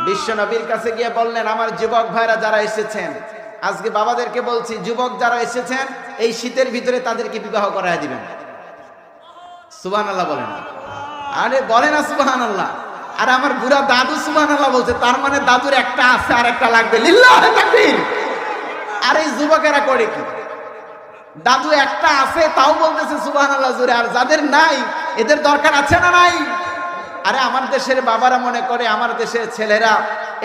বিশ্ব নবীর কাছে গিয়ে বললেন, আমার যুবক ভাইরা যারা এসেছেন, আজকে বাবাদেরকে বলছি, যুবক যারা এসেছেন এই শীতের ভিতরে তাদেরকে বিবাহ করায় দিবেন। সুবহানাল্লাহ বলেন। আরে বলে না সুবহানাল্লাহ। আর আমার বুড়া দাদু সুবহানাল্লাহ বলছে, তার মানে দাদুর একটা আছে আর একটা লাগবে। লিল্লাহি তাকবীর। আর এই যুবকেরা করে কি? দাদু একটা আছে তাও বলতেছে সুবহানাল্লাহ জোরে, আর যাদের নাই এদের দরকার আছে না নাই? আরে আমার দেশের বাবারা মনে করে আমার দেশের ছেলেরা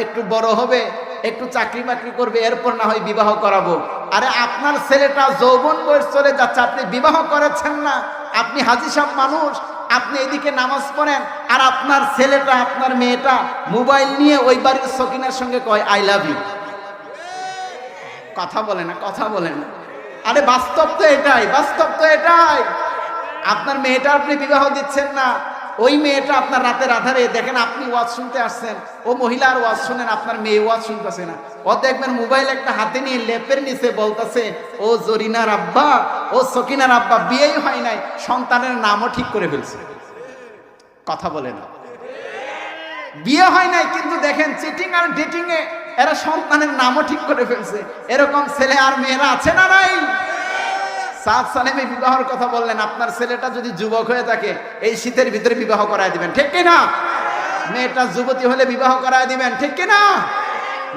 একটু বড় হবে, একটু চাকরি বাকরি করবে, এরপর না হয় বিবাহ করাবো। আরে আপনার ছেলেটা যৌবন বয়স চলে যাচ্ছে, আপনি বিবাহ করেছেন না? আপনি হাজী সাহেব মানুষ, আপনি এদিকে নামাজ পড়েন, আর আপনার ছেলেটা, আপনার মেয়েটা মোবাইল নিয়ে ওই বাড়ির সকিনার সঙ্গে কয় আই লাভ ইউ। কথা বলে না, কথা বলে না। আরে বাস্তব তো এটাই, বাস্তব তো এটাই। আপনার মেয়েটা আপনি বিবাহ দিচ্ছেন না, ওই মেয়েটা আপনার রাতের আধারে দেখেন, আপনি ওয়াজ শুনতে আসছেন, ও মহিলার ওয়াজ শুনেন, আপনার মেয়ে ওয়াজ শুনতেছে না, ও দেখবেন মোবাইল একটা হাতে নিয়ে লেপের নিচে বলতেছে, ও জরিনার আব্বা, ও সকিনার আব্বা বিয়েই হয় নাই, সন্তানের নামও ঠিক করে ফেলছে। কথা বলে না, বিয়ে হয় নাই কিন্তু দেখেন চিটিং আর ডেটিং এ এরা সন্তানের নামও ঠিক করে ফেলছে। এরকম ছেলে আর মেয়েরা আছে না নাই? সাদ সালেমে বিবাহের কথা বললেন, আপনার ছেলেটা যদি যুবক হয়ে থাকে এই শীতের ভিতরে বিবাহ করায় দিবেন, ঠিক কিনা? মেয়েটা যুবতী হলে বিবাহ করায় দিবেন, ঠিক কিনা?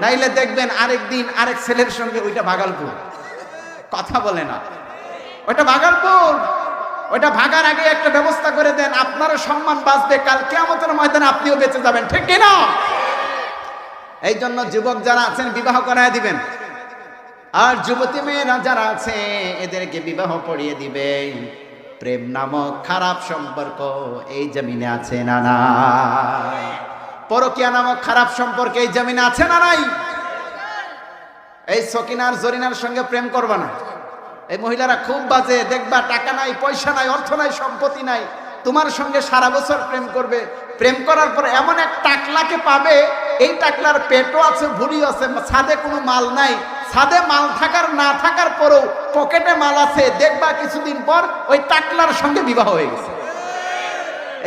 নাইলে দেখবেন আরেকদিন আরেক ছেলের সঙ্গে ওইটা ভাগালপুর। কথা বলে না, ওইটা ভাগালপুর। ওইটা ভাগার আগে একটা ব্যবস্থা করে দেন, আপনারও সম্মান বাঁচবে, কাল কিয়ামতের ময়দানে আপনিও বেঁচে যাবেন, ঠিক কিনা? এই জন্য যুবক যারা আছেন বিবাহ করায় দিবেন, আর যুবতী মেয়েরা যারা আছে এদেরকে বিবাহ পড়িয়ে দিবেন। প্রেম নামক খারাপ সম্পর্ক এই জমিনে আছে না নাই? পরকীয়া নামক খারাপ সম্পর্ক এই জমিনে আছে না নাই? এই সকিনার জরিনার সঙ্গে প্রেম করবা না। এই মহিলারা খুব বাজে, দেখবা টাকা নাই, পয়সা নাই, অর্থ নাই, সম্পত্তি নাই, তোমার সঙ্গে সারা বছর প্রেম করবে। প্রেম করার পর এমন এক টাকলাকে পাবে, এই টাকলার পেটও আছে, ভুঁড়িও আছে, ছাদে কোনো মাল নাই, ছাদে মাল থাকার না থাকার পরেও পকেটে মাল আছে, দেখবা কিছুদিন পর ওই টাকলার সঙ্গে বিবাহ হয়ে গেছে।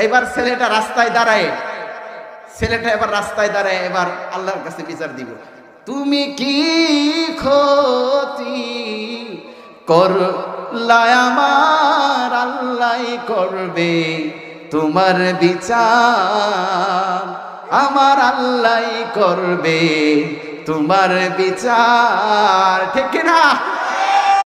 এবার ছেলেটা রাস্তায় দাঁড়ায়, এবার আল্লাহর কাছে বিচার দিব, তুমি কি ক্ষতি করলাই আমার, আল্লাহ করবে তোমার বিচার, আমার আল্লাহ করবে তোমার বিচার, ঠিক কিনা?